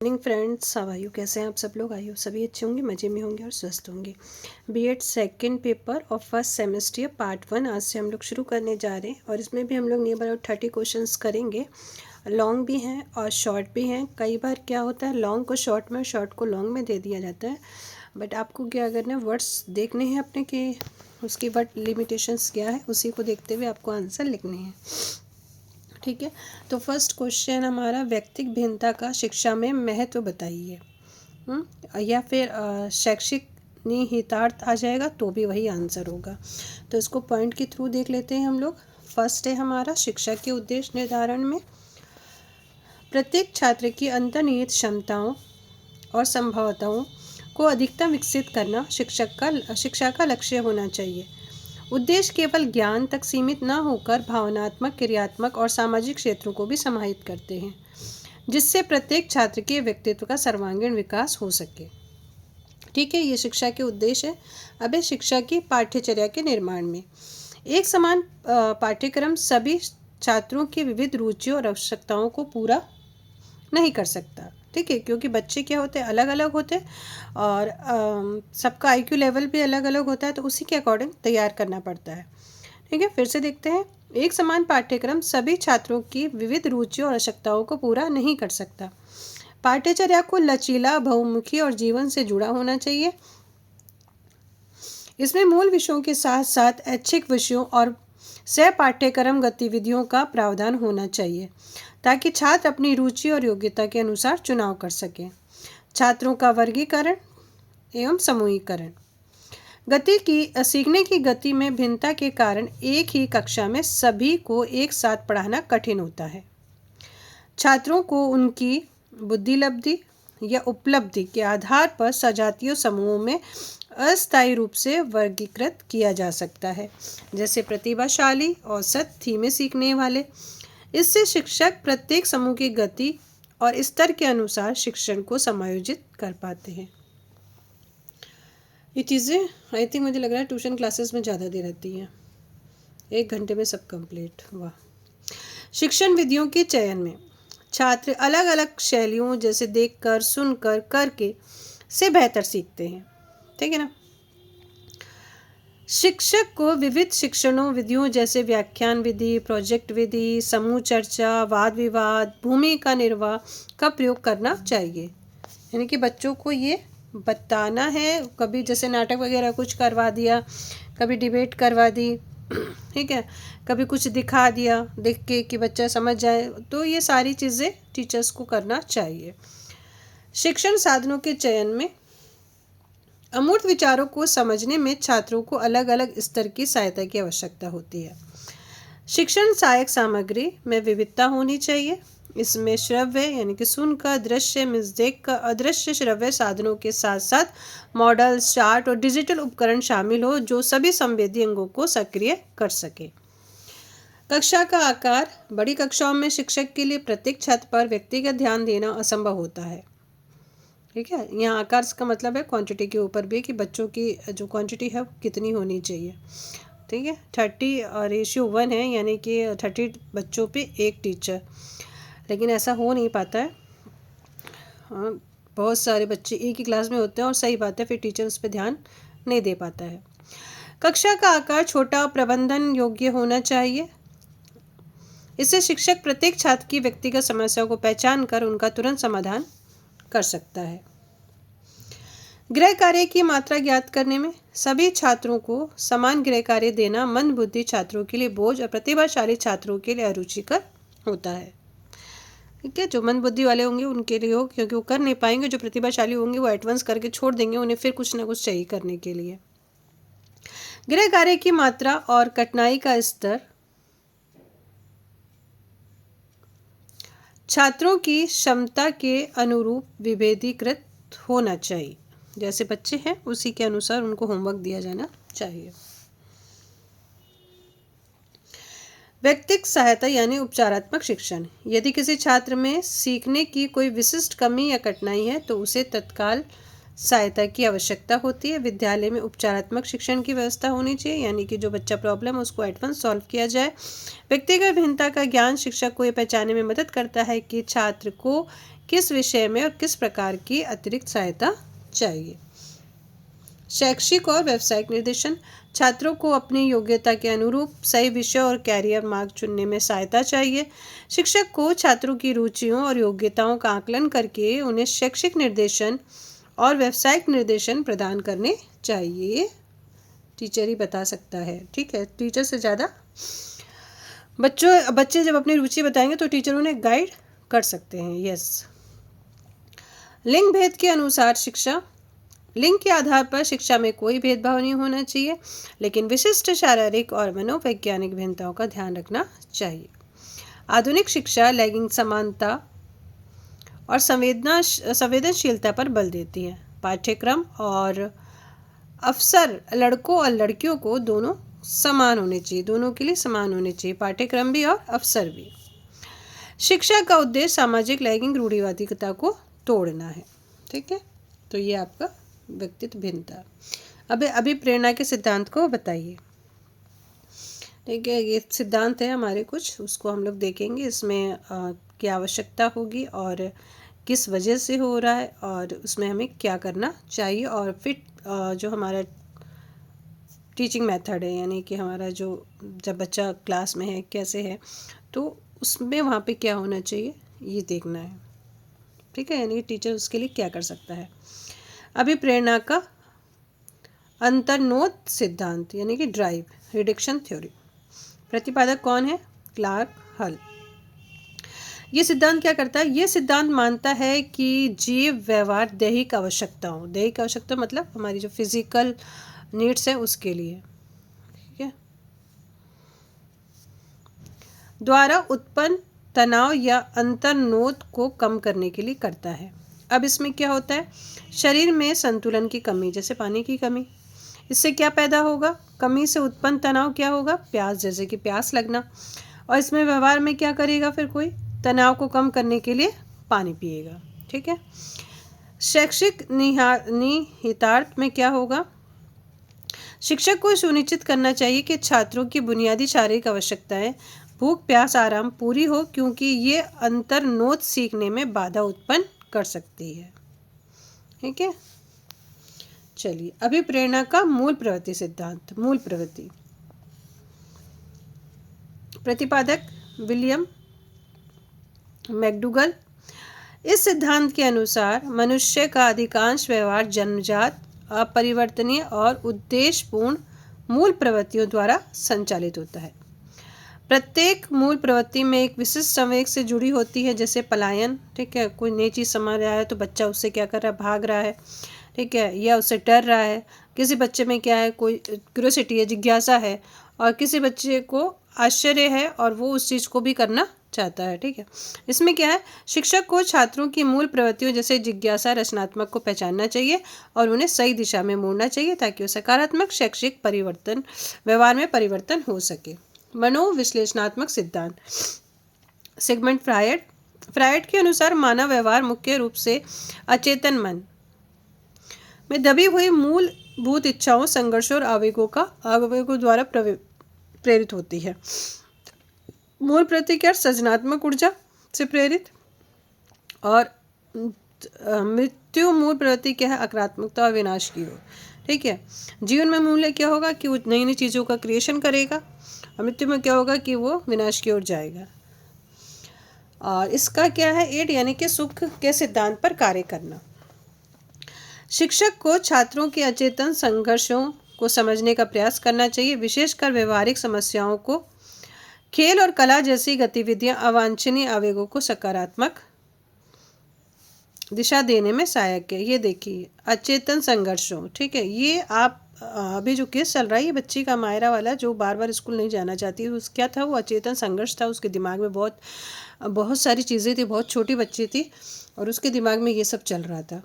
Morning friends, how are you? कैसे हैं आप सब लोग? आइए सभी अच्छे होंगे, मज़े में होंगे और स्वस्थ होंगे। बीएड सेकंड पेपर और फर्स्ट सेमेस्टर पार्ट 1 आज से हम लोग शुरू करने जा रहे हैं और इसमें भी हम लोग नियर अबाउट 30 क्वेश्चंस करेंगे। लॉन्ग भी हैं और शॉर्ट भी हैं। कई बार क्या होता है, लॉन्ग को शॉर्ट में, शॉर्ट को लॉन्ग में दे दिया जाता है, बट आपको क्या करना है, वर्ड्स देखने हैं अपने कि उसकी वर्ड लिमिटेशंस क्या है, उसी को देखते हुए आपको आंसर लिखने हैं। ठीक है, तो फर्स्ट क्वेश्चन हमारा, व्यक्तिक भिन्नता का शिक्षा में महत्व बताइए। या फिर शैक्षिक निहितार्थ आ जाएगा तो भी वही आंसर होगा। तो इसको पॉइंट के थ्रू देख लेते हैं हम लोग। फर्स्ट है हमारा, शिक्षा के उद्देश्य निर्धारण में प्रत्येक छात्र की अंतर्निहित क्षमताओं और संभावनाओं को अधिकतम विकसित करना शिक्षा का लक्ष्य होना चाहिए। उद्देश्य केवल ज्ञान तक सीमित न होकर भावनात्मक, क्रियात्मक और सामाजिक क्षेत्रों को भी समाहित करते हैं, जिससे प्रत्येक छात्र के व्यक्तित्व का सर्वांगीण विकास हो सके। ठीक है, ये शिक्षा के उद्देश्य है। अब शिक्षा की पाठ्यचर्या के निर्माण में एक समान पाठ्यक्रम सभी छात्रों की विविध रुचियों और आवश्यकताओं को पूरा नहीं कर सकता। ठीक है, क्योंकि बच्चे क्या होते हैं, अलग अलग होते हैं और सबका आईक्यू लेवल भी अलग अलग होता है, तो उसी के अकॉर्डिंग तैयार करना पड़ता है। ठीक है, फिर से देखते हैं। एक समान पाठ्यक्रम सभी छात्रों की विविध रुचियों और आवश्यकताओं को पूरा नहीं कर सकता। पाठ्यचर्या को लचीला, बहुमुखी और जीवन से जुड़ा होना चाहिए। इसमें मूल विषयों के साथ साथ ऐच्छिक विषयों और सह पाठ्यक्रम गतिविधियों का प्रावधान होना चाहिए, ताकि छात्र अपनी रुचि और योग्यता के अनुसार चुनाव कर सकें। छात्रों का वर्गीकरण एवं समूहीकरण। सीखने की गति में भिन्नता के कारण एक ही कक्षा में सभी को एक साथ पढ़ाना कठिन होता है। छात्रों को उनकी बुद्धिलब्धि या उपलब्धि के आधार पर सजातीय समूहों में अस्थायी रूप से वर्गीकृत किया जा सकता है, जैसे प्रतिभाशाली, औसत, धीमे सीखने वाले। इससे शिक्षक प्रत्येक समूह की गति और स्तर के अनुसार शिक्षण को समायोजित कर पाते हैं। ये चीज़ें आई थिंक मुझे लग रहा है ट्यूशन क्लासेस में ज़्यादा दे रहती हैं। 1 घंटे में सब कंप्लीट। वाह। शिक्षण विधियों के चयन में छात्र अलग अलग शैलियों, जैसे देखकर, सुनकर, करके से बेहतर सीखते हैं। ठीक है ना। शिक्षक को विविध शिक्षणों विधियों जैसे व्याख्यान विधि, प्रोजेक्ट विधि, समूह चर्चा, वाद विवाद, भूमिका निर्वाह का प्रयोग करना चाहिए। यानी कि बच्चों को ये बताना है, कभी जैसे नाटक वगैरह कुछ करवा दिया, कभी डिबेट करवा दी, ठीक है, कभी कुछ दिखा दिया देख के कि बच्चा समझ जाए, तो ये सारी चीज़ें टीचर्स को करना चाहिए। शिक्षण साधनों के चयन में अमूर्त विचारों को समझने में छात्रों को अलग अलग स्तर की सहायता की आवश्यकता होती है। शिक्षण सहायक सामग्री में विविधता होनी चाहिए। इसमें श्रव्य यानी कि सुनकर, दृश्य मीन्स देखकर, अदृश्य श्रव्य साधनों के साथ साथ मॉडल, चार्ट और डिजिटल उपकरण शामिल हो, जो सभी संवेदी अंगों को सक्रिय कर सके। कक्षा का आकार। बड़ी कक्षाओं में शिक्षक के लिए प्रत्येक छात्र पर व्यक्तिगत ध्यान देना असंभव होता है। ठीक है, यहाँ आकार का मतलब है क्वांटिटी के ऊपर भी, कि बच्चों की जो क्वांटिटी है वो कितनी होनी चाहिए। ठीक है, 30:1 है, यानी कि 30 बच्चों पे 1 टीचर, लेकिन ऐसा हो नहीं पाता है। हाँ, बहुत सारे बच्चे एक ही क्लास में होते हैं और सही बात है, फिर टीचर उस पर ध्यान नहीं दे पाता है। कक्षा का आकार छोटा, प्रबंधन योग्य होना चाहिए। इससे शिक्षक प्रत्येक छात्र की व्यक्तिगत समस्या को पहचान कर उनका तुरंत समाधान कर सकता है। गृह कार्य की मात्रा ज्ञात करने में सभी छात्रों को समान गृह कार्य देना मंदबुद्धि छात्रों के लिए बोझ और प्रतिभाशाली छात्रों के लिए अरुचिकर होता है। ठीक है, जो मंदबुद्धि वाले होंगे उनके लिए हो, क्योंकि वो कर नहीं पाएंगे। जो प्रतिभाशाली होंगे वो एडवांस करके छोड़ देंगे, उन्हें फिर कुछ ना कुछ चाहिए करने के लिए। गृह कार्य की मात्रा और कठिनाई का स्तर छात्रों की क्षमता के अनुरूप विभेदीकृत होना चाहिए। जैसे बच्चे हैं उसी के अनुसार उनको होमवर्क दिया जाना चाहिए। व्यक्तिगत सहायता यानी उपचारात्मक शिक्षण। यदि किसी छात्र में सीखने की कोई विशिष्ट कमी या कठिनाई है तो उसे तत्काल सहायता की आवश्यकता होती है। विद्यालय में उपचारात्मक शिक्षण की व्यवस्था होनी चाहिए, यानी कि जो बच्चा प्रॉब्लम है उसको एडवांस सॉल्व किया जाए। व्यक्तिगत भिन्नता का ज्ञान शिक्षक को ये पहचानने में मदद करता है कि छात्र को किस विषय में और किस प्रकार की अतिरिक्त सहायता चाहिए। शैक्षिक और व्यावसायिक निर्देशन, छात्रों को अपनी योग्यता के अनुरूप सही विषय और कैरियर मार्ग चुनने में सहायता चाहिए। शिक्षक को छात्रों की रुचियों और योग्यताओं का आकलन करके उन्हें शैक्षिक निर्देशन और व्यावसायिक निर्देशन प्रदान करने चाहिए। टीचर ही बता सकता है, ठीक है, टीचर से ज़्यादा बच्चे जब अपनी रुचि बताएंगे तो टीचर उन्हें गाइड कर सकते हैं। यस। लिंग भेद के अनुसार शिक्षा, लिंग के आधार पर शिक्षा में कोई भेदभाव नहीं होना चाहिए, लेकिन विशिष्ट शारीरिक और मनोवैज्ञानिक भिन्नताओं का ध्यान रखना चाहिए। आधुनिक शिक्षा लैंगिक समानता और संवेदनशीलता पर बल देती है। पाठ्यक्रम और अवसर लड़कों और लड़कियों को दोनों समान होने चाहिए, दोनों के लिए समान होने चाहिए, पाठ्यक्रम भी और अवसर भी। शिक्षा का उद्देश्य सामाजिक लैंगिक रूढ़िवादिता को तोड़ना है, ठीक है। तो ये आपका व्यक्तित्व भिन्नता। अभी प्रेरणा के सिद्धांत को बताइए, ठीक है। ये सिद्धांत है हमारे कुछ, उसको हम लोग देखेंगे, इसमें क्या आवश्यकता होगी और किस वजह से हो रहा है और उसमें हमें क्या करना चाहिए, और फिर जो हमारा टीचिंग मेथड है, यानी कि हमारा जो जब बच्चा क्लास में है कैसे है, तो उसमें वहाँ पे क्या होना चाहिए ये देखना है, ठीक है। यानी टीचर उसके लिए क्या कर सकता है। अभी प्रेरणा का अंतर्नोद सिद्धांत यानी कि ड्राइव रिडक्शन थ्योरी, प्रतिपादक कौन है? क्लार्क हल। ये सिद्धांत क्या करता है? ये सिद्धांत मानता है कि जीव व्यवहार दैहिक आवश्यकताओं, दैहिक आवश्यकता मतलब हमारी जो फिजिकल नीड्स है उसके लिए, ठीक है, द्वारा उत्पन्न तनाव या अंतर्नोद को कम करने के लिए करता है। अब इसमें क्या होता है? शरीर में संतुलन की कमी, जैसे पानी की कमी, इससे क्या पैदा होगा? कमी से उत्पन्न तनाव क्या होगा? प्यास, जैसे कि प्यास लगना। और इसमें व्यवहार में क्या करेगा फिर? कोई तनाव को कम करने के लिए पानी पिएगा, ठीक है। शैक्षिक निहितार्थ में क्या होगा? शिक्षक को सुनिश्चित करना चाहिए कि छात्रों की बुनियादी शारीरिक आवश्यकताएं भूख, प्यास, आराम पूरी हो, क्योंकि ये अंतर्नोद सीखने में बाधा उत्पन्न कर सकती है, ठीक है। चलिए, अभी प्रेरणा का मूल प्रवृत्ति सिद्धांत। मूल प्रवृत्ति, प्रतिपादक विलियम मैकडूगल। इस सिद्धांत के अनुसार मनुष्य का अधिकांश व्यवहार जन्मजात, अपरिवर्तनीय और उद्देश्यपूर्ण मूल प्रवृत्तियों द्वारा संचालित होता है। प्रत्येक मूल प्रवृत्ति में एक विशिष्ट संवेग से जुड़ी होती है, जैसे पलायन, ठीक है, कोई नई चीज़ समझ रहा है तो बच्चा उससे क्या कर रहा है? भाग रहा है, ठीक है, या उससे डर रहा है। किसी बच्चे में क्या है? कोई क्यूरियोसिटी है, जिज्ञासा है, और किसी बच्चे को आश्चर्य है और वो उस चीज़ को भी करना चाहता है, ठीक है। इसमें क्या है? शिक्षक को छात्रों की मूल प्रवृत्तियों जैसे जिज्ञासा, रचनात्मक को पहचानना चाहिए और उन्हें सही दिशा में मोड़ना चाहिए, ताकि वो सकारात्मक शैक्षिक परिवर्तन, व्यवहार में परिवर्तन हो सके। मनोविश्लेषणात्मक सिद्धांत, सिगमंड फ्रायड के अनुसार मानव व्यवहार मुख्य रूप से अचेतन मन में दबी हुई मूलभूत इच्छाओं, संघर्षों और आवेगों द्वारा प्रेरित होती है। मूल प्रतिक्रिया सृजनात्मक ऊर्जा से प्रेरित, और मृत्यु मूल प्रवृत्ति क्या है? आक्रामकता और विनाश की ओर, ठीक है। जीवन में मूल्य क्या होगा? कि वो नई नई चीज़ों का क्रिएशन करेगा, और मृत्यु में क्या होगा? कि वो विनाश की ओर जाएगा। और इसका क्या है? एड यानी कि सुख के सिद्धांत पर कार्य करना। शिक्षक को छात्रों के अचेतन संघर्षों को समझने का प्रयास करना चाहिए, विशेषकर व्यवहारिक समस्याओं को। खेल और कला जैसी गतिविधियां अवांछनीय आवेगों को सकारात्मक दिशा देने में सहायक है। ये देखिए, अचेतन संघर्षों, ठीक है, ये आप अभी जो केस चल रहा है, ये बच्ची का मायरा वाला जो बार बार स्कूल नहीं जाना चाहती, उस क्या था? वो अचेतन संघर्ष था। उसके दिमाग में बहुत सारी चीज़ें थी, बहुत छोटी बच्ची थी और उसके दिमाग में ये सब चल रहा था,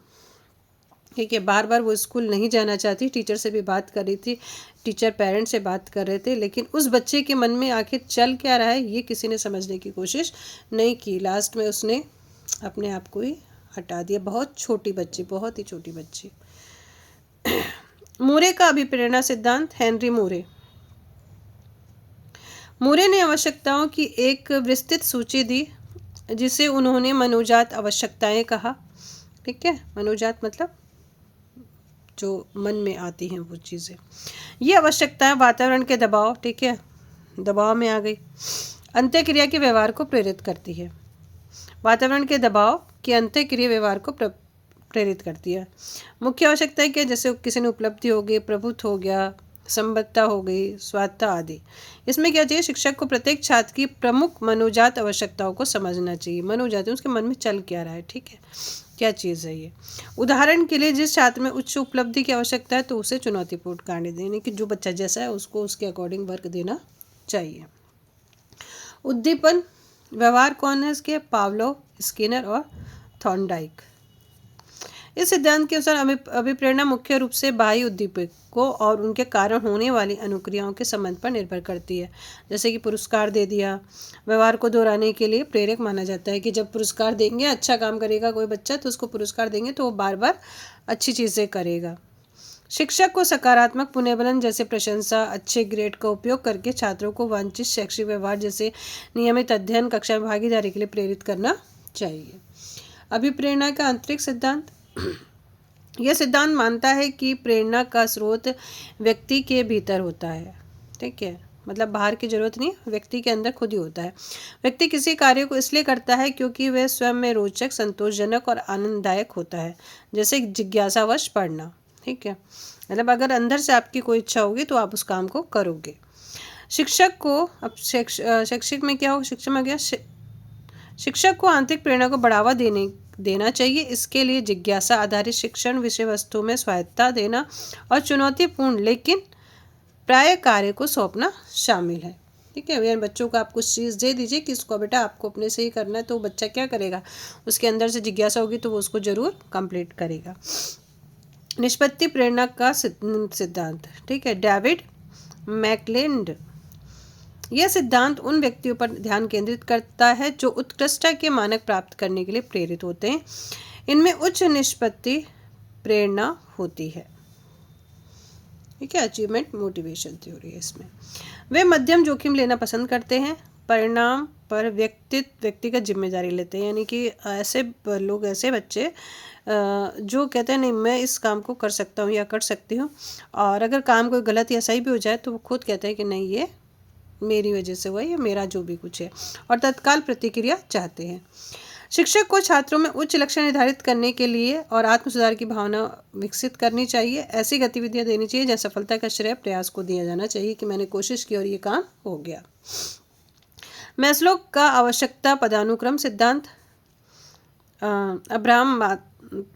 ठीक है। बार बार वो स्कूल नहीं जाना चाहती, टीचर से भी बात कर रही थी, टीचर पेरेंट्स से बात कर रहे थे, लेकिन उस बच्चे के मन में आखिर चल क्या रहा है ये किसी ने समझने की कोशिश नहीं की। लास्ट में उसने अपने आप को ही हटा दिया। बहुत छोटी बच्ची, बहुत ही छोटी बच्ची। मूरे का अभिप्रेरणा सिद्धांत, हेनरी मूरे ने आवश्यकताओं की एक विस्तृत सूची दी जिसे उन्होंने मनोजात आवश्यकताएं कहा। ठीक है, मनोजात मतलब जो मन में आती हैं वो चीज़ें। ये आवश्यकताएं वातावरण के दबाव, ठीक है, दबाव में आ गई, अंत्यक्रिया के व्यवहार को प्रेरित करती है। वातावरण के दबाव की अंत्यक्रिया व्यवहार को प्रेरित करती है। मुख्य आवश्यकताएं क्या, जैसे किसी ने उपलब्धि हो गई, प्रभुत्व हो गया, संबद्धता हो गई, स्वायत्ता आदि। इसमें क्या चाहिए, शिक्षक को प्रत्येक छात्र की प्रमुख मनोजात आवश्यकताओं को समझना चाहिए। मनोजात उसके मन में चल क्या रहा है, ठीक है, क्या चीज़ है ये। उदाहरण के लिए जिस छात्र में उच्च उपलब्धि की आवश्यकता है तो उसे चुनौतीपूर्ण कार्य देने की, जो बच्चा जैसा है उसको उसके अकॉर्डिंग वर्क देना चाहिए। उद्दीपन व्यवहार कौन है इसके, पावलोव, स्किनर और थॉर्नडाइक। इस सिद्धांत के अनुसार अभिप्रेरणा मुख्य रूप से बाह्य उद्दीपकों और उनके कारण होने वाली अनुक्रियाओं के संबंध पर निर्भर करती है। जैसे कि पुरस्कार दे दिया, व्यवहार को दोहराने के लिए प्रेरक माना जाता है कि जब पुरस्कार देंगे, अच्छा काम करेगा कोई बच्चा तो उसको पुरस्कार देंगे तो वो बार बार अच्छी चीज़ें करेगा। शिक्षक को सकारात्मक पुनर्बलन जैसे प्रशंसा, अच्छे ग्रेड का उपयोग करके छात्रों को वांछित शैक्षिक व्यवहार जैसे नियमित अध्ययन, कक्षा में भागीदारी के लिए प्रेरित करना चाहिए। अभिप्रेरणा का आंतरिक सिद्धांत। यह सिद्धांत मानता है कि प्रेरणा का स्रोत व्यक्ति के भीतर होता है। ठीक है, मतलब बाहर की जरूरत नहीं, व्यक्ति के अंदर खुद ही होता है। व्यक्ति किसी कार्य को इसलिए करता है क्योंकि वह स्वयं में रोचक, संतोषजनक और आनंददायक होता है। जैसे जिज्ञासावश पढ़ना, ठीक है, मतलब अगर अंदर से आपकी कोई इच्छा होगी तो आप उस काम को करोगे। शिक्षक को अब शैक्षिक में क्या हो, शिक्षा में गया, शिक्षक को आंतरिक प्रेरणा को बढ़ावा देना चाहिए। इसके लिए जिज्ञासा आधारित शिक्षण, विषय वस्तु में स्वायत्ता देना और चुनौतीपूर्ण लेकिन प्राय कार्य को सौंपना शामिल है। ठीक है, बच्चों को आप कुछ चीज़ दे दीजिए कि इसको बेटा आपको अपने से ही करना है, तो बच्चा क्या करेगा, उसके अंदर से जिज्ञासा होगी तो वो उसको जरूर कंप्लीट करेगा। निष्पत्ति प्रेरणा का सिद्धांत, ठीक है, डेविड मैकलेंड। यह सिद्धांत उन व्यक्तियों पर ध्यान केंद्रित करता है जो उत्कृष्टता के मानक प्राप्त करने के लिए प्रेरित होते हैं। इनमें उच्च निष्पत्ति प्रेरणा होती है। ठीक है, अचीवमेंट मोटिवेशन थ्योरी है इसमें। वे मध्यम जोखिम लेना पसंद करते हैं, परिणाम पर व्यक्तिगत जिम्मेदारी लेते हैं। यानी कि ऐसे लोग, ऐसे बच्चे जो कहते हैं नहीं मैं इस काम को कर सकता हूँ या कर सकती हूँ, और अगर काम कोई गलत या सही भी हो जाए तो वो खुद कहते हैं कि नहीं ये मेरी वजह से हुआ, ये मेरा जो भी कुछ है, और तत्काल प्रतिक्रिया चाहते हैं। शिक्षक को छात्रों में उच्च लक्ष्य निर्धारित करने के लिए और आत्म सुधार की भावना विकसित करनी चाहिए। ऐसी गतिविधियां देनी चाहिए जहाँ सफलता का श्रेय प्रयास को दिया जाना चाहिए कि मैंने कोशिश की और ये काम हो गया। मैस्लो का आवश्यकता पदानुक्रम सिद्धांत। अब्राहम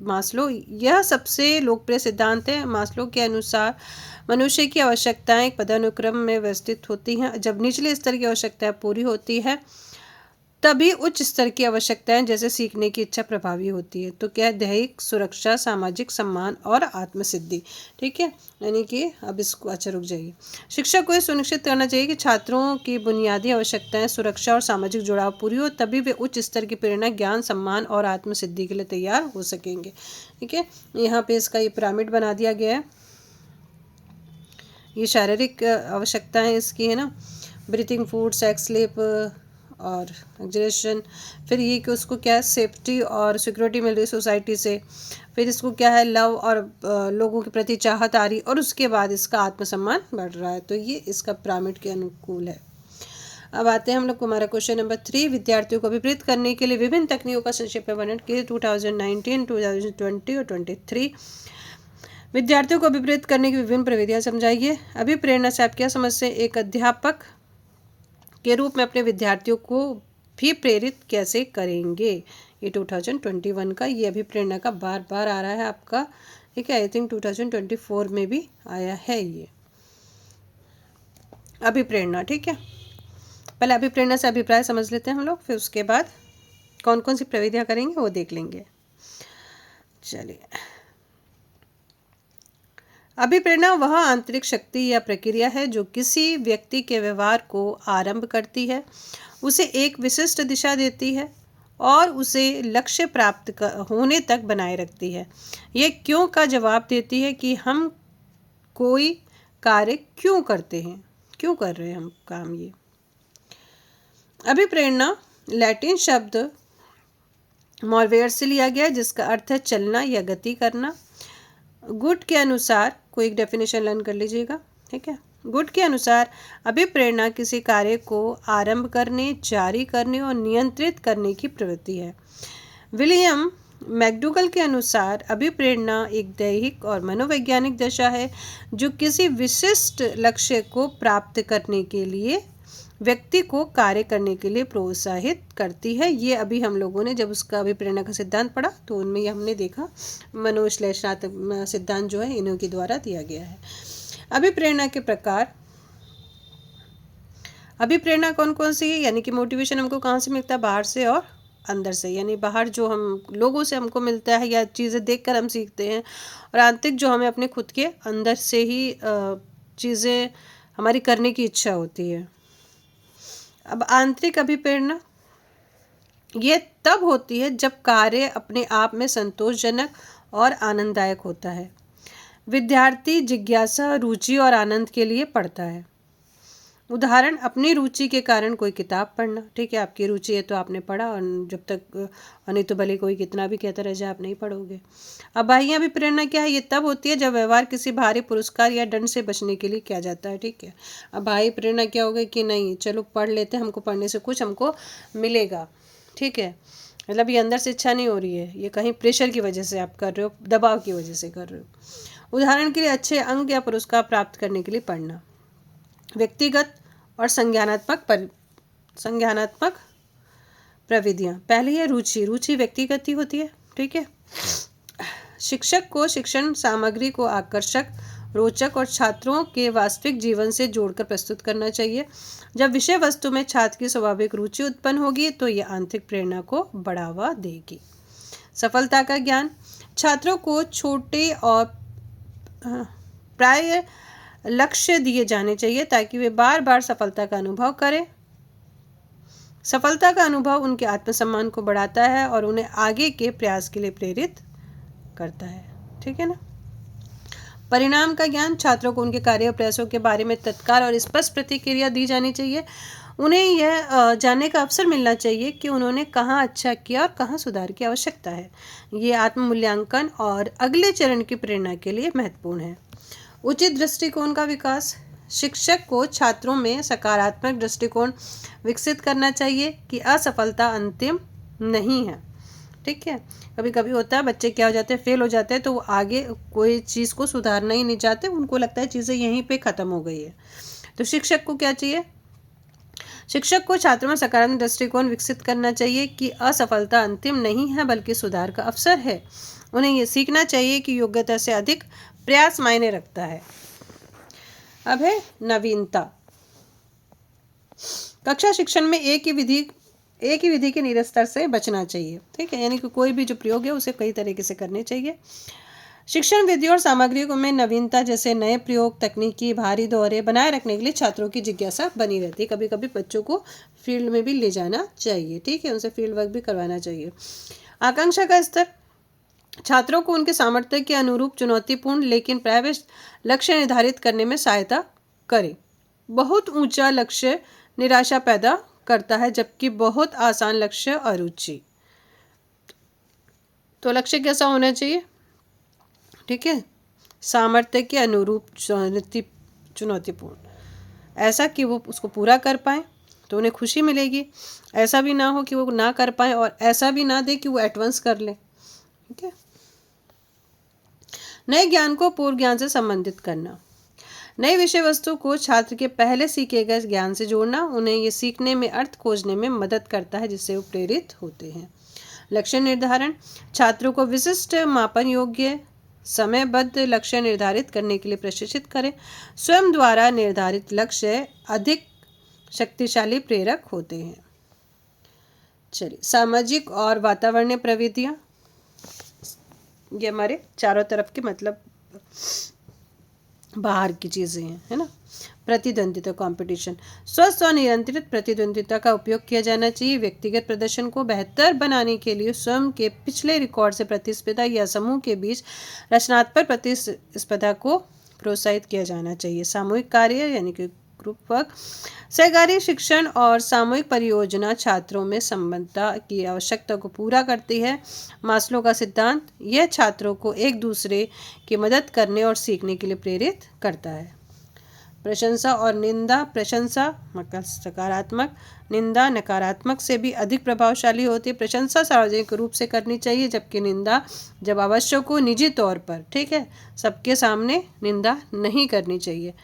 मास्लो, यह सबसे लोकप्रिय सिद्धांत है। मास्लो के अनुसार मनुष्य की आवश्यकताएं एक पदानुक्रम में व्यवस्थित होती हैं। जब निचले स्तर की आवश्यकताएं पूरी होती है तभी उच्च स्तर की आवश्यकताएं जैसे सीखने की इच्छा प्रभावी होती है। तो क्या है, दैहिक सुरक्षा, सामाजिक सम्मान और आत्मसिद्धि। ठीक है, यानी कि अब इसको अच्छा रुक जाइए। शिक्षक को यह सुनिश्चित करना चाहिए कि छात्रों की बुनियादी आवश्यकताएं, सुरक्षा और सामाजिक जुड़ाव पूरी हो, तभी वे उच्च स्तर की प्रेरणा, ज्ञान, सम्मान और आत्मसिद्धि के लिए तैयार हो सकेंगे। ठीक है, यहाँ पे इसका ये पिरामिड बना दिया गया है। ये शारीरिक आवश्यकताएं इसकी है ना, ब्रीथिंग, फूड, सेक्स, स्लीप और एक्सरेशन। फिर ये कि उसको क्या है, सेफ्टी और सिक्योरिटी मिल रही सोसाइटी से। फिर इसको क्या है, लव और लोगों के प्रति चाहत आ रही, और उसके बाद इसका आत्मसम्मान बढ़ रहा है। तो ये इसका पिरामिड के अनुकूल है। अब आते हैं हम लोग हमारा क्वेश्चन नंबर 3। विद्यार्थियों को अभिप्रेरित करने के लिए विभिन्न तकनीकों का संक्षेप में वर्णन कीजिए। 2019, 2020 और 23 विद्यार्थियों को अभिप्रेरित करने की विभिन्न प्रविधियां समझाइए। अभिप्रेरणा से आप क्या समझते हैं, एक अध्यापक के रूप में अपने विद्यार्थियों को भी प्रेरित कैसे करेंगे। ये 2021 का ये अभिप्रेरणा का बार बार आ रहा है आपका। ठीक है, आई थिंक 2024 में भी आया है ये अभिप्रेरणा। ठीक है, पहले अभिप्रेरणा से अभिप्राय समझ लेते हैं हम लोग, फिर उसके बाद कौन कौन सी प्रविधियां करेंगे वो देख लेंगे। चलिए, अभिप्रेरणा वह आंतरिक शक्ति या प्रक्रिया है जो किसी व्यक्ति के व्यवहार को आरंभ करती है, उसे एक विशिष्ट दिशा देती है और उसे लक्ष्य प्राप्त होने तक बनाए रखती है। यह क्यों का जवाब देती है कि हम कोई कार्य क्यों करते हैं, क्यों कर रहे हैं हम काम। ये अभिप्रेरणा लैटिन शब्द मॉरवेयर से लिया गया है, जिसका अर्थ है चलना या गति करना। गुड के अनुसार कोई एक डेफिनेशन लर्न कर लीजिएगा, ठीक है। गुड के अनुसार अभिप्रेरणा किसी कार्य को आरंभ करने, जारी करने और नियंत्रित करने की प्रवृत्ति है। विलियम मैकडूगल के अनुसार अभिप्रेरणा एक दैहिक और मनोवैज्ञानिक दशा है जो किसी विशिष्ट लक्ष्य को प्राप्त करने के लिए व्यक्ति को कार्य करने के लिए प्रोत्साहित करती है। ये अभी हम लोगों ने जब उसका अभिप्रेरणा का सिद्धांत पढ़ा तो उनमें ये हमने देखा, मनोविश्लेषणात्मक सिद्धांत जो है इन्हीं के द्वारा दिया गया है। अभिप्रेरणा के प्रकार, अभिप्रेरणा कौन कौन सी है, यानी कि मोटिवेशन हमको कहाँ से मिलता है, बाहर से और अंदर से, यानी बाहर जो हम लोगों से हमको मिलता है या चीज़ें देखकर हम सीखते हैं, और आंतरिक जो हमें अपने खुद के अंदर से ही चीज़ें हमारी करने की इच्छा होती है। अब आंतरिक अभिप्रेरणा ये तब होती है जब कार्य अपने आप में संतोषजनक और आनंददायक होता है। विद्यार्थी जिज्ञासा, रुचि और आनंद के लिए पढ़ता है। उदाहरण, अपनी रुचि के कारण कोई किताब पढ़ना, ठीक है, आपकी रुचि है तो आपने पढ़ा, और जब तक नहीं तो भले कोई कितना भी कहता रह जाए आप नहीं पढ़ोगे। अब बाह्य अभिप्रेरणा क्या है, ये तब होती है जब व्यवहार किसी भारी पुरस्कार या दंड से बचने के लिए किया जाता है, ठीक है। अब बाह्य प्रेरणा क्या होगी कि नहीं चलो पढ़ लेते हैं, हमको पढ़ने से कुछ हमको मिलेगा, ठीक है, मतलब ये अंदर से इच्छा नहीं हो रही है, ये कहीं प्रेशर की वजह से आप कर रहे हो, दबाव की वजह से कर रहे हो। उदाहरण के लिए अच्छे अंक या पुरस्कार प्राप्त करने के लिए पढ़ना। व्यक्तिगत और संज्ञानात्मक प्रविधियाँ, पहली है रुचि। रुचि व्यक्तिगत ही होती है, ठीक है। शिक्षक को शिक्षण सामग्री को आकर्षक, रोचक और छात्रों के वास्तविक जीवन से जोड़कर प्रस्तुत करना चाहिए। जब विषय वस्तु में छात्र की स्वाभाविक रुचि उत्पन्न होगी तो यह आंतरिक प्रेरणा को बढ़ावा देगी। सफलता का ज्ञान, छात्रों को छोटे और प्राय लक्ष्य दिए जाने चाहिए ताकि वे बार बार सफलता का अनुभव करें। सफलता का अनुभव उनके आत्मसम्मान को बढ़ाता है और उन्हें आगे के प्रयास के लिए प्रेरित करता है, ठीक है ना। परिणाम का ज्ञान, छात्रों को उनके कार्य और प्रयासों के बारे में तत्काल और स्पष्ट प्रतिक्रिया दी जानी चाहिए। उन्हें यह जानने का अवसर मिलना चाहिए कि उन्होंने कहाँ अच्छा किया और कहाँ सुधार की आवश्यकता है। ये आत्म मूल्यांकन और अगले चरण की प्रेरणा के लिए महत्वपूर्ण है। उचित दृष्टिकोण का विकास, शिक्षक को छात्रों में सकारात्मक दृष्टिकोण विकसित करना चाहिए कि असफलता अंतिम नहीं है, ठीक है। कभी कभी होता है बच्चे क्या हो जाते हैं, फेल हो जाते हैं, तो वो आगे कोई चीज़ को सुधारना ही नहीं चाहते, उनको लगता है चीज़ें यहीं पे ख़त्म हो गई है। तो शिक्षक को क्या चाहिए, शिक्षक को छात्रों में सकारात्मक दृष्टिकोण विकसित करना चाहिए कि असफलता अंतिम नहीं है बल्कि सुधार का अवसर है। उन्हें ये सीखना चाहिए कि योग्यता से अधिक प्रयास मायने रखता है। अब है नवीनता। कक्षा शिक्षण में एक ही विधि के निरस्तर से बचना चाहिए, ठीक है, यानी कि कोई भी जो प्रयोग है उसे कई तरीके से करने चाहिए। शिक्षण विधियों और सामग्रियों में नवीनता जैसे नए प्रयोग, तकनीकी, भारी दौरे बनाए रखने के लिए छात्रों की जिज्ञासा बनी रहती है। कभी कभी बच्चों को फील्ड में भी ले जाना चाहिए, ठीक है, उनसे फील्ड वर्क भी करवाना चाहिए। आकांक्षा का स्तर, छात्रों को उनके सामर्थ्य के अनुरूप चुनौतीपूर्ण लेकिन प्रायः लक्ष्य निर्धारित करने में सहायता करें। बहुत ऊंचा लक्ष्य निराशा पैदा करता है जबकि बहुत आसान लक्ष्य अरुचि। तो लक्ष्य कैसा होना चाहिए, ठीक है, सामर्थ्य के अनुरूप चुनौतीपूर्ण, ऐसा कि वो उसको पूरा कर पाए तो उन्हें खुशी मिलेगी। ऐसा भी ना हो कि वो ना कर पाए और ऐसा भी ना दे कि वो एडवांस कर ले, ठीक है। नए ज्ञान को पूर्व ज्ञान से संबंधित करना, नई विषय वस्तु को छात्र के पहले सीखे गए ज्ञान से जोड़ना उन्हें ये सीखने में अर्थ खोजने में मदद करता है जिससे वो प्रेरित होते हैं। लक्ष्य निर्धारण, छात्रों को विशिष्ट मापन योग्य समयबद्ध लक्ष्य निर्धारित करने के लिए प्रशिक्षित करें। स्वयं द्वारा निर्धारित लक्ष्य अधिक शक्तिशाली प्रेरक होते हैं। चलिए, सामाजिक और वातावरणीय प्रवृत्तियाँ, ये हमारे चारों तरफ के मतलब बाहर की चीज़ें हैं, है ना। प्रतिद्वंदिता, कंपटीशन, स्वस्थ और नियंत्रित प्रतिद्वंदिता का उपयोग किया जाना चाहिए। व्यक्तिगत प्रदर्शन को बेहतर बनाने के लिए स्वयं के पिछले रिकॉर्ड से प्रतिस्पर्धा या समूह के बीच रचनात्मक प्रतिस्पर्धा को प्रोत्साहित किया जाना चाहिए। सामूहिक कार्य यानी कि ग्रुप वर्क। सहकारी शिक्षण और सामूहिक परियोजना छात्रों में संबद्धता की आवश्यकता को पूरा करती है। मास्लो का सिद्धांत यह छात्रों को एक दूसरे की मदद करने और सीखने के लिए प्रेरित करता है। प्रशंसा और निंदा। प्रशंसा मतलब सकारात्मक, निंदा नकारात्मक से भी अधिक प्रभावशाली होती है। प्रशंसा सार्वजनिक रूप से करनी चाहिए, जबकि निंदा जब आवश्यक हो निजी तौर पर, ठीक है, सबके सामने निंदा नहीं करनी चाहिए।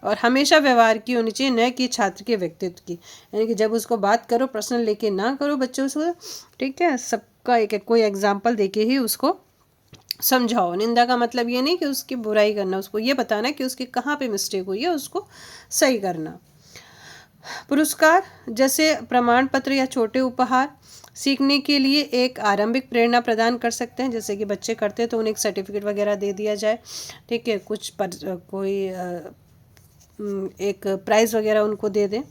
और हमेशा व्यवहार की होनी चाहिए, न कि छात्र के व्यक्तित्व की। यानी कि जब उसको बात करो पर्सनल लेके ना करो बच्चों से, ठीक है, सबका एक कोई एग्जाम्पल देके ही उसको समझाओ। निंदा का मतलब ये नहीं कि उसकी बुराई करना, उसको ये बताना कि उसकी कहाँ पे मिस्टेक हुई है, उसको सही करना। पुरस्कार जैसे प्रमाण पत्र या छोटे उपहार सीखने के लिए एक आरंभिक प्रेरणा प्रदान कर सकते हैं। जैसे कि बच्चे करते हैं तो उन्हें एक सर्टिफिकेट वगैरह दे दिया जाए, ठीक है, कुछ कोई एक प्राइज़ वगैरह उनको दे दें।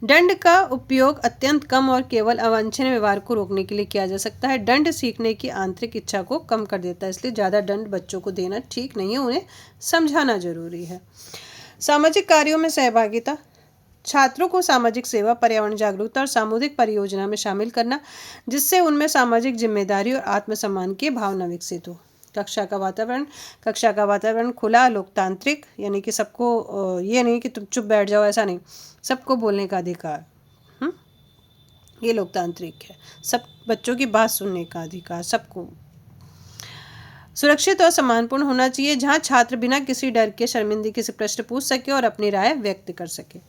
दंड का उपयोग अत्यंत कम और केवल अवांछनीय व्यवहार को रोकने के लिए किया जा सकता है। दंड सीखने की आंतरिक इच्छा को कम कर देता है, इसलिए ज़्यादा दंड बच्चों को देना ठीक नहीं है, उन्हें समझाना जरूरी है। सामाजिक कार्यों में सहभागिता। छात्रों को सामाजिक सेवा, पर्यावरण जागरूकता और सामूहिक परियोजना में शामिल करना, जिससे उनमें सामाजिक जिम्मेदारी और आत्मसम्मान की भावना विकसित हो। कक्षा का वातावरण खुला, लोकतांत्रिक, यानी कि सबको ये नहीं कि तुम चुप बैठ जाओ, ऐसा नहीं, सबको बोलने का अधिकार, ये लोकतांत्रिक है। सब बच्चों की बात सुनने का अधिकार सबको। सुरक्षित और सम्मानपूर्ण होना चाहिए, जहाँ छात्र बिना किसी डर के शर्मिंदगी से प्रश्न पूछ सके और अपनी राय व्यक्त कर सके।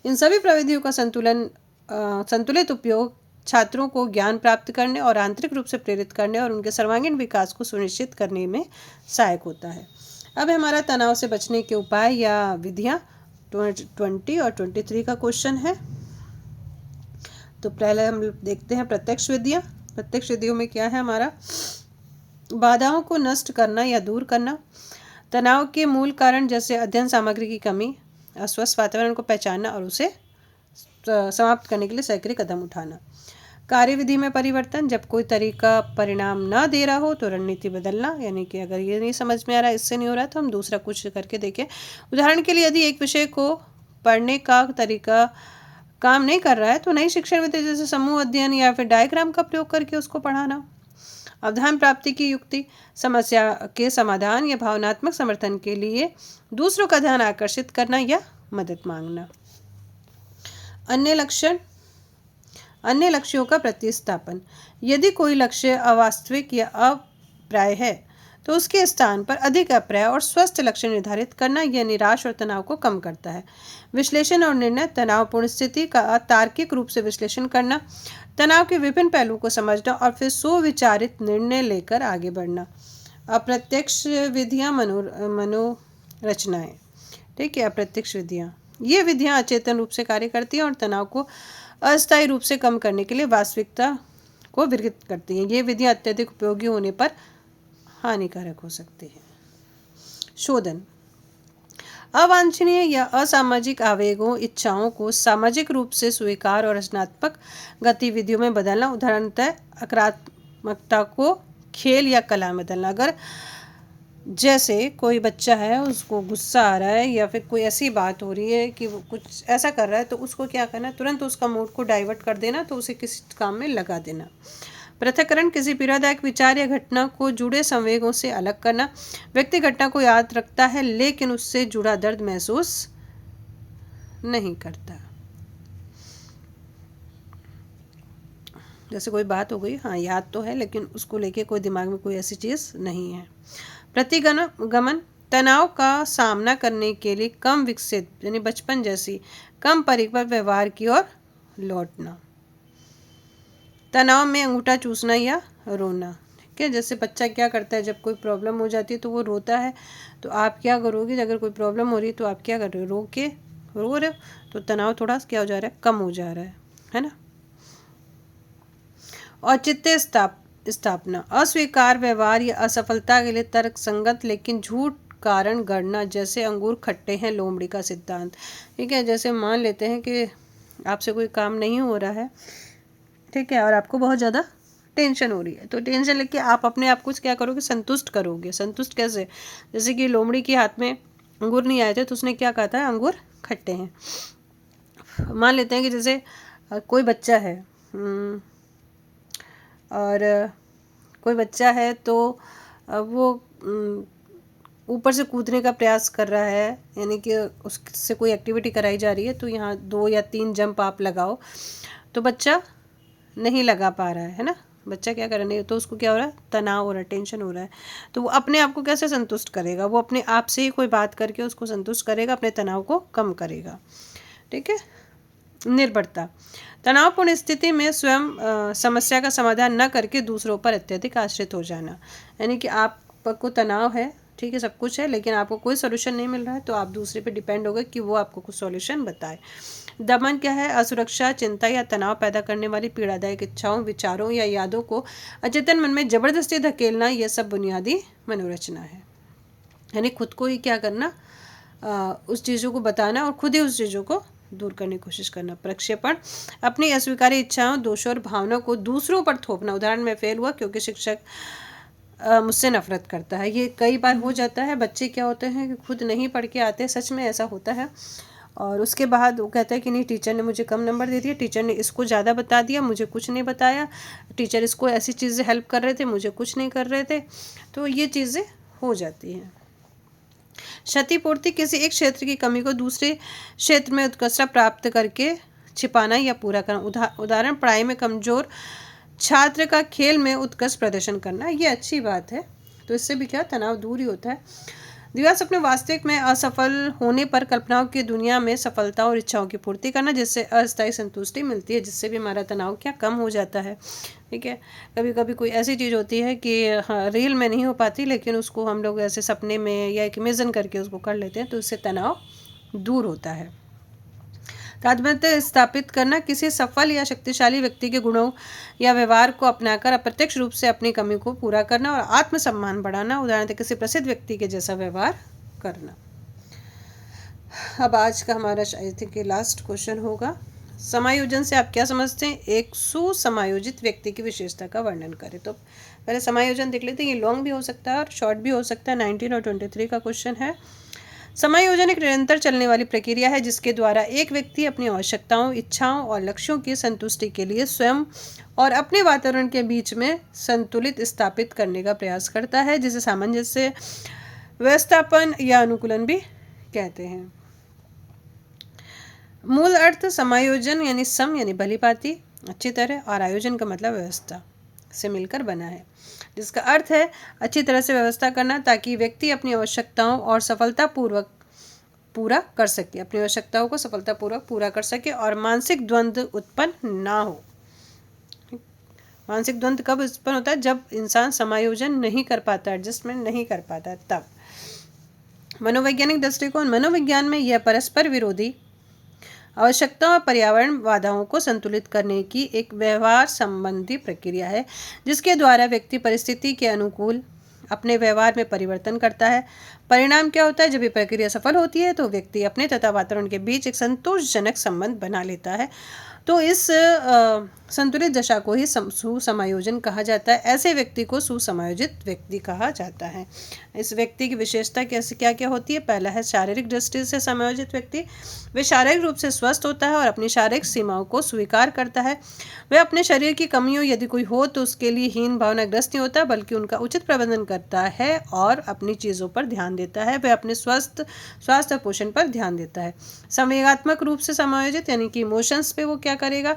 इन सभी प्रविधियों का संतुलित उपयोग छात्रों को ज्ञान प्राप्त करने और आंतरिक रूप से प्रेरित करने और उनके सर्वांगीण विकास को सुनिश्चित करने में सहायक होता है। अब हमारा तनाव से बचने के उपाय या विधियाँ 20 और 23 का क्वेश्चन है। तो पहले हम देखते हैं प्रत्यक्ष विधियाँ। प्रत्यक्ष विधियों में क्या है हमारा, बाधाओं को नष्ट करना या दूर करना, तनाव के मूल कारण जैसे अध्ययन सामग्री की कमी, अस्वस्थ वातावरण को पहचानना और उसे समाप्त करने के लिए सक्रिय कदम उठाना। कार्यविधि में परिवर्तन, जब कोई तरीका परिणाम ना दे रहा हो तो रणनीति बदलना, यानी कि अगर ये नहीं समझ में आ रहा, इससे नहीं हो रहा तो हम दूसरा कुछ करके देखें। उदाहरण के लिए यदि एक विषय को पढ़ने का तरीका काम नहीं कर रहा है तो नई शिक्षण विधि जैसे समूह अध्ययन या फिर डायग्राम का प्रयोग करके उसको पढ़ाना। अवधान प्राप्ति की युक्ति, समस्या के समाधान या भावनात्मक समर्थन के लिए दूसरों का ध्यान आकर्षित करना या मदद मांगना। अन्य लक्ष्यों का प्रतिस्थापन, यदि कोई लक्ष्य अवास्तविक या अप्राय है तो उसके स्थान पर अधिक अप्राय और स्वस्थ लक्ष्य निर्धारित करना, यह निराश और तनाव को कम करता है। विश्लेषण और निर्णय, तनावपूर्ण स्थिति का तार्किक रूप से विश्लेषण करना, तनाव के विभिन्न पहलुओं को समझना और फिर सुविचारित निर्णय लेकर आगे बढ़ना। अप्रत्यक्ष विधियाँ, मनोरचनाएं, ठीक है, अप्रत्यक्ष विधियाँ, ये विधियाँ अचेतन रूप से कार्य करती हैं और तनाव को अस्थायी रूप से कम करने के लिए वास्तविकता को विकृत करती हैं। ये विधियाँ अत्यधिक उपयोगी होने पर हानिकारक हो सकती है। शोधन, अवांछनीय या असामाजिक आवेगों, इच्छाओं को सामाजिक रूप से स्वीकार और रचनात्मक गतिविधियों में बदलना, उदाहरणतः आक्रामकता को खेल या कला में बदलना। अगर जैसे कोई बच्चा है, उसको गुस्सा आ रहा है या फिर कोई ऐसी बात हो रही है कि वो कुछ ऐसा कर रहा है, तो उसको क्या करना, तुरंत उसका मूड को डाइवर्ट कर देना, तो उसे किसी काम में लगा देना। पृथक्करण, किसी पीड़ादायक विचार या घटना को जुड़े संवेगों से अलग करना। व्यक्ति घटना को याद रखता है लेकिन उससे जुड़ा दर्द महसूस नहीं करता। जैसे कोई बात हो गई, हाँ याद तो है लेकिन उसको लेके कोई दिमाग में कोई ऐसी चीज़ नहीं है। प्रतिगमन, तनाव का सामना करने के लिए कम विकसित यानी बचपन जैसी कम परिपक्व व्यवहार की ओर लौटना। तनाव में अंगूठा चूसना या रोना, ठीक है, जैसे बच्चा क्या करता है, जब कोई प्रॉब्लम हो जाती है तो वो रोता है, तो आप क्या करोगे, अगर कोई प्रॉब्लम हो रही है तो आप क्या कर रहे हो, रो रहे हो, तो तनाव थोड़ा क्या हो जा रहा है, कम हो जा रहा है ना। औचित्य स्थापना, अस्वीकार व्यवहार या असफलता के लिए तर्क संगत लेकिन झूठ कारण गणना, जैसे अंगूर खट्टे हैं, लोमड़ी का सिद्धांत, ठीक है। जैसे मान लेते हैं कि आपसे कोई काम नहीं हो रहा है, ठीक है, और आपको बहुत ज़्यादा टेंशन हो रही है, तो टेंशन लेके आप अपने आप को क्या करोगे, संतुष्ट करोगे। संतुष्ट कैसे, जैसे कि लोमड़ी के हाथ में अंगूर नहीं आए थे तो उसने क्या कहा था, अंगूर खट्टे हैं। मान लेते हैं कि जैसे कोई बच्चा है और कोई बच्चा है तो वो ऊपर से कूदने का प्रयास कर रहा है, यानी कि उससे कोई एक्टिविटी कराई जा रही है, तो यहाँ 2 या 3 जंप आप लगाओ, तो बच्चा नहीं लगा पा रहा है ना, बच्चा क्या कर रहा है, तो उसको क्या हो रहा है, तनाव हो रहा है, टेंशन हो रहा है। तो वो अपने आप को कैसे संतुष्ट करेगा, वो अपने आप से ही कोई बात करके उसको संतुष्ट करेगा, अपने तनाव को कम करेगा। ठीक है। निर्भरता, तनावपूर्ण स्थिति में स्वयं समस्या का समाधान न करके दूसरों पर अत्यधिक आश्रित हो जाना, यानी कि आपको तनाव है, ठीक है, सब कुछ है, लेकिन आपको कोई सोल्यूशन नहीं मिल रहा है तो आप दूसरे पे डिपेंड हो गए कि वो आपको कुछ सोल्यूशन बताए। दमन क्या है, असुरक्षा, चिंता या तनाव पैदा करने वाली पीड़ादायक इच्छाओं, विचारों या यादों को अचेतन मन में जबरदस्ती धकेलना, यह सब बुनियादी मनोरचना है। यानी खुद को ही क्या करना, उस चीज़ों को बताना और खुद ही उस चीज़ों को दूर करने की कोशिश करना। प्रक्षेपण, अपनी अस्वीकार्य इच्छाओं, दोषों और भावनाओं को दूसरों पर थोपना। उदाहरण में फेल हुआ क्योंकि शिक्षक मुझसे नफरत करता है। ये कई बार हो जाता है, बच्चे क्या होते हैं कि खुद नहीं पढ़ के आते, सच में ऐसा होता है, और उसके बाद वो कहता है कि नहीं, टीचर ने मुझे कम नंबर दे दिया, टीचर ने इसको ज़्यादा बता दिया, मुझे कुछ नहीं बताया, टीचर इसको ऐसी चीज़ें हेल्प कर रहे थे, मुझे कुछ नहीं कर रहे थे। तो ये चीज़ें हो जाती हैं। क्षतिपूर्ति, किसी एक क्षेत्र की कमी को दूसरे क्षेत्र में उत्कृष्टता प्राप्त करके छिपाना या पूरा करना। उदाहरण, पढ़ाई में कमजोर छात्र का खेल में उत्कृष्ट प्रदर्शन करना। ये अच्छी बात है, तो इससे भी क्या, तनाव दूर ही होता है। दिवस अपने वास्तविक में असफल होने पर कल्पनाओं की दुनिया में सफलता और इच्छाओं की पूर्ति करना, जिससे अस्थायी संतुष्टि मिलती है, जिससे भी हमारा तनाव क्या, कम हो जाता है। ठीक है। कभी कभी कोई ऐसी चीज़ होती है कि हाँ, रियल में नहीं हो पाती, लेकिन उसको हम लोग ऐसे सपने में या एक इमेजिन करके उसको कर लेते हैं, तो उससे तनाव दूर होता है। तादात्म्य स्थापित करना, किसी सफल या शक्तिशाली व्यक्ति के गुणों या व्यवहार को अपनाकर अप्रत्यक्ष रूप से अपनी कमी को पूरा करना और आत्मसम्मान बढ़ाना। उदाहरण किसी प्रसिद्ध व्यक्ति के जैसा व्यवहार करना। अब आज का हमारा आई थिंक लास्ट क्वेश्चन होगा, समायोजन से आप क्या समझते हैं, एक सुसमायोजित व्यक्ति की विशेषता का वर्णन करें। तो पहले समायोजन देख लेते हैं, ये लॉन्ग भी हो सकता है और शॉर्ट भी हो सकता है। 19 और 23 का क्वेश्चन है। समायोजन एक निरंतर चलने वाली प्रक्रिया है जिसके द्वारा एक व्यक्ति अपनी आवश्यकताओं, इच्छाओं और लक्ष्यों की संतुष्टि के लिए स्वयं और अपने वातावरण के बीच में संतुलित स्थापित करने का प्रयास करता है, जिसे सामंजस्य, व्यवस्थापन या अनुकूलन भी कहते हैं। मूल अर्थ, समायोजन यानी सम यानी भलीभांति, अच्छी तरह, और आयोजन का मतलब व्यवस्था से मिलकर बना है, जिसका अर्थ है अच्छी तरह से व्यवस्था करना ताकि व्यक्ति अपनी आवश्यकताओं और सफलतापूर्वक पूरा कर सके, अपनी आवश्यकताओं को सफलतापूर्वक पूरा कर सके और मानसिक द्वंद्व उत्पन्न ना हो। मानसिक द्वंद्व कब उत्पन्न होता है, जब इंसान समायोजन नहीं कर पाता, एडजस्टमेंट नहीं कर पाता है, तब। मनोवैज्ञानिक दृष्टिकोण, मनोविज्ञान में यह परस्पर विरोधी आवश्यकताओं और पर्यावरण बाधाओं को संतुलित करने की एक व्यवहार संबंधी प्रक्रिया है, जिसके द्वारा व्यक्ति परिस्थिति के अनुकूल अपने व्यवहार में परिवर्तन करता है। परिणाम क्या होता है, जब ये प्रक्रिया सफल होती है तो व्यक्ति अपने तथा वातावरण के बीच एक संतोषजनक संबंध बना लेता है। तो इस संतुलित दशा को ही सुसमायोजन कहा जाता है। ऐसे व्यक्ति को सुसमायोजित व्यक्ति कहा जाता है। इस व्यक्ति की विशेषता कैसे क्या क्या होती है, पहला है शारीरिक दृष्टि से समायोजित व्यक्ति, वे शारीरिक रूप से स्वस्थ होता है और अपनी शारीरिक सीमाओं को स्वीकार करता है। वह अपने शरीर की कमियों यदि कोई हो तो उसके लिए हीन भावनाग्रस्त नहीं होता, बल्कि उनका उचित प्रबंधन करता है और अपनी चीज़ों पर ध्यान देता है। वह अपने स्वास्थ्य और पोषण पर ध्यान देता है। संवेगात्मक रूप से समायोजित यानी कि इमोशंस पे वो क्या करेगा,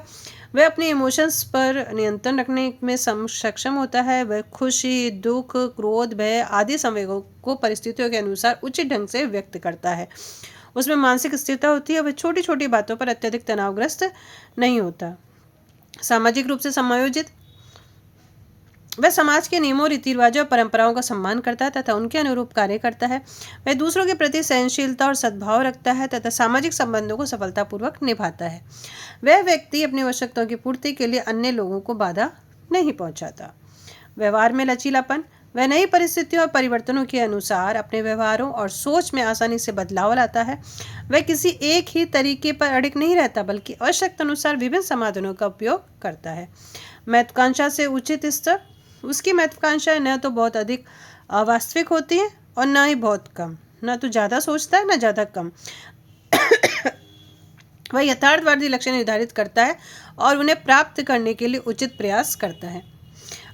वह अपने इमोशंस पर नियंत्रण रखने में सक्षम होता है। वह खुशी, दुख, क्रोध, भय आदि संवेगों को परिस्थितियों के अनुसार उचित ढंग से व्यक्त करता है। उसमें मानसिक स्थिरता होती है। वह छोटी छोटी बातों पर अत्यधिक तनावग्रस्त नहीं होता। सामाजिक रूप से समायोजित, वह समाज के नियमों, रीति रिवाजों और परंपराओं का सम्मान करता है तथा उनके अनुरूप कार्य करता है। वह दूसरों के प्रति सहनशीलता और सद्भाव रखता है तथा सामाजिक संबंधों को सफलतापूर्वक निभाता है। वह व्यक्ति अपनी आवश्यकताओं की पूर्ति के लिए अन्य लोगों को बाधा नहीं पहुंचाता। व्यवहार में लचीलापन, वह नई परिस्थितियों और परिवर्तनों के अनुसार अपने व्यवहारों और सोच में आसानी से बदलाव लाता है। वह किसी एक ही तरीके पर अड़िग नहीं रहता, बल्कि आवश्यकता अनुसार विभिन्न समाधानों का उपयोग करता है। महत्वाकांक्षा से उचित स्तर, उसकी महत्वाकांक्षाएं न तो बहुत अधिक अवास्तविक होती हैं और न ही बहुत कम, ना तो ज़्यादा सोचता है ना ज़्यादा कम। वह यथार्थवादी लक्ष्य निर्धारित करता है और उन्हें प्राप्त करने के लिए उचित प्रयास करता है।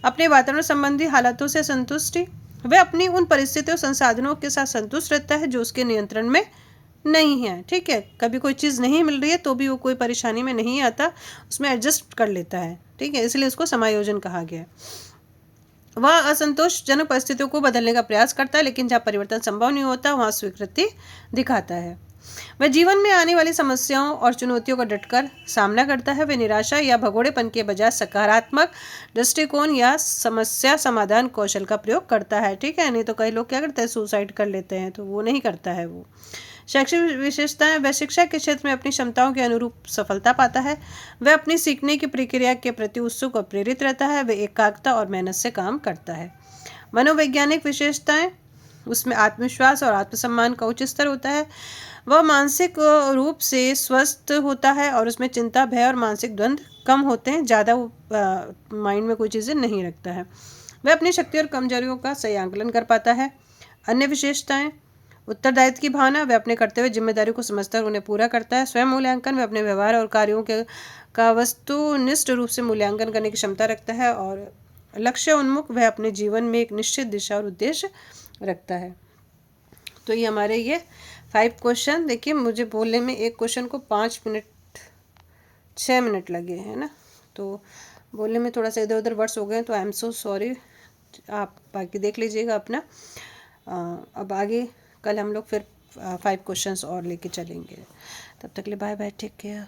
अपने वातावरण संबंधी हालातों से संतुष्टि, वह अपनी उन परिस्थितियों और संसाधनों के साथ संतुष्ट रहता है जो उसके नियंत्रण में नहीं है। ठीक है, कभी कोई चीज़ नहीं मिल रही है तो भी वो कोई परेशानी में नहीं आता, उसमें एडजस्ट कर लेता है। ठीक है, इसलिए उसको समायोजन कहा गया है। वह असंतोषजनक परिस्थितियों को बदलने का प्रयास करता है, लेकिन जहाँ परिवर्तन संभव नहीं होता वहाँ स्वीकृति दिखाता है। वह जीवन में आने वाली समस्याओं और चुनौतियों का डटकर सामना करता है। वह निराशा या भगोड़ेपन के बजाय सकारात्मक दृष्टिकोण या समस्या समाधान कौशल का प्रयोग करता है। ठीक है, नहीं तो कई लोग क्या करते हैं, सुसाइड कर लेते हैं, तो वो नहीं करता है वो। शैक्षिक विशेषताएं, वह शिक्षा के क्षेत्र में अपनी क्षमताओं के अनुरूप सफलता पाता है। वह अपनी सीखने की प्रक्रिया के प्रति उत्सुक और प्रेरित रहता है। वह एकाग्रता और मेहनत से काम करता है। मनोवैज्ञानिक विशेषताएं, उसमें आत्मविश्वास और आत्मसम्मान का उच्च स्तर होता है। वह मानसिक रूप से स्वस्थ होता है और उसमें चिंता, भय और मानसिक द्वंद्व कम होते हैं। ज़्यादा माइंड में कोई चीज़ें नहीं रखता है। वह अपनी शक्ति और कमजोरियों का सही आंकलन कर पाता है। अन्य विशेषताएं, उत्तरदायित्व की भावना, वह अपने कर्तव्य जिम्मेदारी को समझता है और उन्हें पूरा करता है। स्वयं मूल्यांकन, वह अपने व्यवहार और कार्यों के का वस्तुनिष्ठ रूप से मूल्यांकन करने की क्षमता रखता है। और लक्ष्य उन्मुख, वह अपने जीवन में एक निश्चित दिशा और उद्देश्य रखता है। तो ये हमारे ये 5 क्वेश्चन। देखिए, मुझे बोलने में एक क्वेश्चन को 5 मिनट 6 मिनट लगे हैं ना, तो बोलने में थोड़ा सा इधर उधर वर्ड्स हो गए, तो आई एम सो सॉरी। आप बाकी देख लीजिएगा अपना। अब आगे कल हम लोग फिर 5 क्वेश्चंस और लेके चलेंगे। तब तक के लिए बाय बाय, टेक केयर।